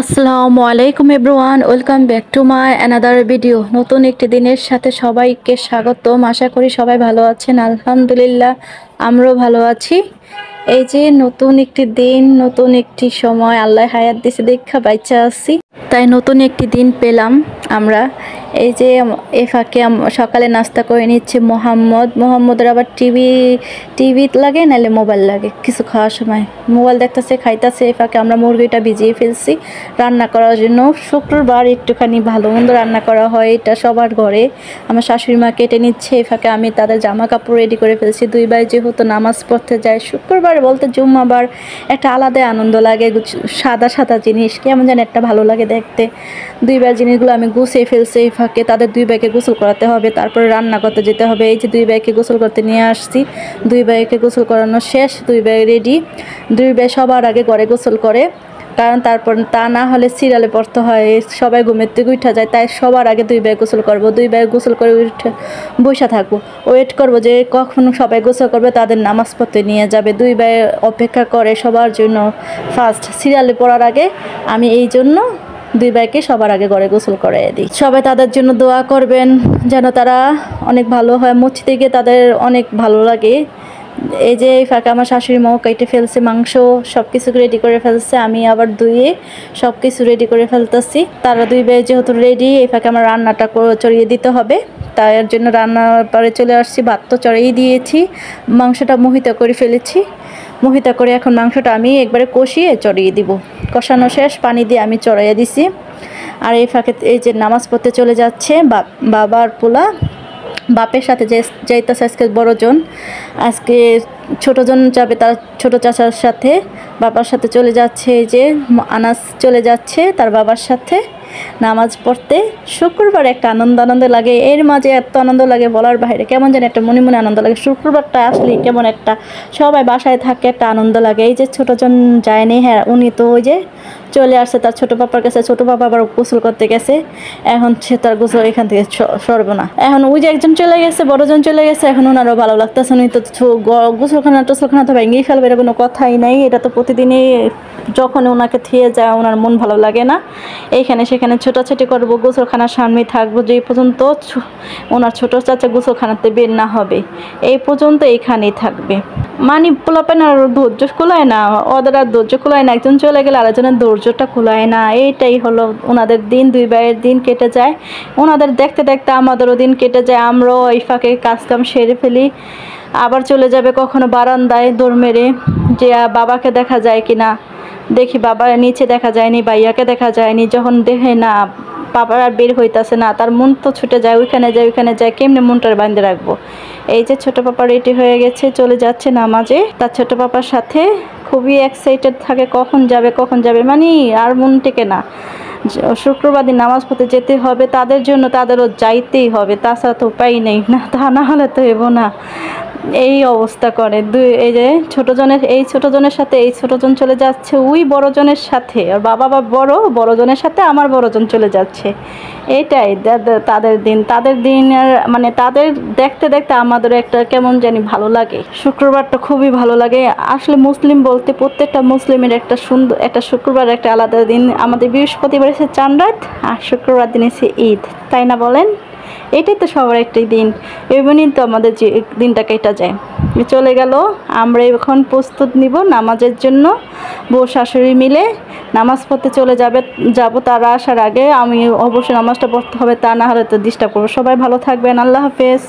আসসালামু আলাইকুম everyone, welcome back to my another video. নতুন একটি দিনের সাথে সবাইকে স্বাগতম। আশা করি সবাই ভালো আছেন। আলহামদুলিল্লাহ আমরাও ভালো আছি। এই যে নতুন একটি দিন, নতুন একটি সময় আল্লাহ হায়াত দিছে দেখা বাচ্চা আছি, তাই নতুন একটি দিন পেলাম আমরা। এই যে এ ফাঁকে সকালে নাস্তা করে নিচ্ছে মোহাম্মদের আবার টিভি লাগে, নাহলে মোবাইল লাগে কিছু খাওয়ার সময়। মোবাইল দেখতেছে, খাইতেছে। এই ফাঁকে আমরা মুরগিটা ভিজিয়ে ফেলছি রান্না করার জন্য। শুক্রবার একটুখানি ভালো মন্দ রান্না করা হয়, এটা সবার ঘরে। আমার শাশুড়ি মা কেটে নিচ্ছে, এই ফাঁকে আমি তাদের জামা কাপড় রেডি করে ফেলছি। দুই ভাই যেহেতু নামাজ পড়তে যায়, শুক্রবার বলতে জুম্মাবার, একটা আলাদা আনন্দ লাগে। সাদা সাদা জিনিস কেমন যেন একটা ভালো লাগে দেখতে। দুই ভাইয়ের জিনিসগুলো আমি গুছিয়ে ফেলছি। এই ফাঁকে তাদের দুই ভাইকে গোসল করাতে হবে, তারপরে রান্না করতে যেতে হবে। এই যে দুই ভাইকে গোসল করতে নিয়ে আসছি, দুই ভাইকে গোসল করানো শেষ, দুই ভাই রেডি। দুই ভাই সবার আগে ঘরে গোসল করে, কারণ তারপর তা না হলে সিরিয়ালে পড়তে হয়, সবাই ঘুমের থেকে উঠা যায়। তাই সবার আগে দুই ভাই গোসল করবো। দুই ভাই গোসল করে উঠে বসে থাকবো, ওয়েট করবো যে কখন সবাই গোসল করবে, তাদের নামাজ পড়তে নিয়ে যাবে। দুই ভাই অপেক্ষা করে সবার জন্য। ফার্স্ট সিরিয়ালে পড়ার আগে আমি এই জন্য দুই ভাইকে সবার আগে ঘরে গোসল করে দিই। সবাই তাদের জন্য দোয়া করবেন যেন তারা অনেক ভালো হয়। মসজিদে গিয়ে তাদের অনেক ভালো লাগে। এই যে এই ফাঁকে আমার শাশুড়ি মাও কেটে ফেলছে মাংস, সব কিছু রেডি করে ফেলছে। আমি আবার ধুয়ে সব কিছু রেডি করে ফেলতেছি। তারা দুই ভাই যেহেতু রেডি, এই ফাঁকে আমার রান্নাটা চড়িয়ে দিতে হবে। তার জন্য রান্নার পরে চলে আসছি। ভাত তো চড়িয়ে দিয়েছি, মাংসটা মোহিত করে ফেলেছি। মোহিত করে এখন মাংসটা আমি একবারে কষিয়ে চড়িয়ে দিব। কষানো শেষ, পানি দিয়ে আমি চড়াইয়ে দিছি। আর এই ফাঁকে এই যে নামাজ পড়তে চলে যাচ্ছে বাবার পোলা, বাপের সাথে যাইতেছে আজকে বড়জন। আজকে ছোটজন যাবে তার ছোট চাচার সাথে, বাবার সাথে চলে যাচ্ছে। এই যে আনাস চলে যাচ্ছে তার বাবার সাথে নামাজ পড়তে। শুক্রবার একটা আনন্দ লাগে, এর মাঝে এত আনন্দ লাগে বলার বাইরে। কেমন যেন একটা মনে মনে আনন্দ লাগে। শুক্রবারটা আসলে কেমন একটা সবাই বাসায় থাকে, একটা আনন্দ লাগে। এই যে ছোটজন যায়নি, হ্যাঁ উনি তো ওই যে চলে আসছে তার ছোট পাপার কাছে। ছোট পাপা আবার গোসল করতে গেছে, এখন সে তার গোসল এখান থেকে সরবে না। এখন ওই যে একজন চলে গেছে, বড়জন চলে গেছে, এখন ওনারও ভালো লাগতেছে। উনি তো গোসলখানা তো ভেঙেই ফেলবে, এটা কোনো কথাই নাই। এটা তো প্রতিদিনই যখন ওনাকে থিয়ে যায় ওনার মন ভালো লাগে না। এইখানে সেখানে ছোটাছুটি করবো, গোসলখানার সামনে থাকবো যেই পর্যন্ত ওনার ছোট চাচা গোসলখানাতে বের না হবে, এই পর্যন্ত এইখানেই থাকবে। মানে পোলাপেন আর ধৈর্য কুলায় না, ওদের আর ধৈর্য কুলায় না। একজন চলে গেলে আরেকজনের ধৈর্যটা কুলায় না। এইটাই হলো ওনাদের দিন। দুই ভাইয়ের দিন কেটে যায়, ওনাদের দেখতে দেখতে আমাদেরও দিন কেটে যায়। আমরাও এই ফাঁকে কাজকাম সেরে ফেলি। আবার চলে যাবে কখনো বারান্দায় দৌড় মেরে যে বাবাকে দেখা যায় কিনা। দেখি বাবা নিচে দেখা যায়নি, ভাইয়াকে দেখা যায়নি। যখন দেখে না বাবার আর বের হইতাছে না, তার মন তো ছুটে যায়, ওইখানে যায়। কেমনে মনটার বাঁধে রাখবো। এই যে ছোট পাপা রেডি হয়ে গেছে, চলে যাচ্ছে নামাজে। তার ছোট পাপার সাথে খুবই এক্সাইটেড থাকে, কখন যাবে মানে আর মন টেকে না। শুক্রবার দিন নামাজ পড়তে যেতে হবে তাদের জন্য, তাদেরও যাইতেই হবে, তাছাড়া তো উপায় নেই না, তা না হলে তো এবো না। এই অবস্থা করে। এই যে ছোটজনের সাথে এই ছোটজন চলে যাচ্ছে ওই বড়জনের সাথে। আর বাবা বড়জনের সাথে আমার বড়জন চলে যাচ্ছে। এইটাই তাদের দিন আর মানে তাদের দেখতে দেখতে আমাদের একটা কেমন জানি ভালো লাগে। শুক্রবারটা খুবই ভালো লাগে। আসলে মুসলিম বলতে প্রত্যেকটা মুসলিমের একটা সুন্দর একটা শুক্রবার একটা আলাদা দিন। আমাদের বৃহস্পতিবার এসে চাঁদ রাত, আর শুক্রবার দিন এসে ঈদ, তাই না বলেন? এটাই তো সবার একটাই দিন। এমনই তো আমাদের যে দিনটা কেটে যায়। চলে গেল। আমরা এখন প্রস্তুত নিব নামাজের জন্য। বউ শাশুড়ি মিলে নামাজ পড়তে যাব। তারা আসার আগে আমি অবশ্যই নামাজটা পড়তে হবে, তা না হলে তো ডিস্টার্ব করবো। সবাই ভালো থাকবেন, আল্লাহ হাফেজ।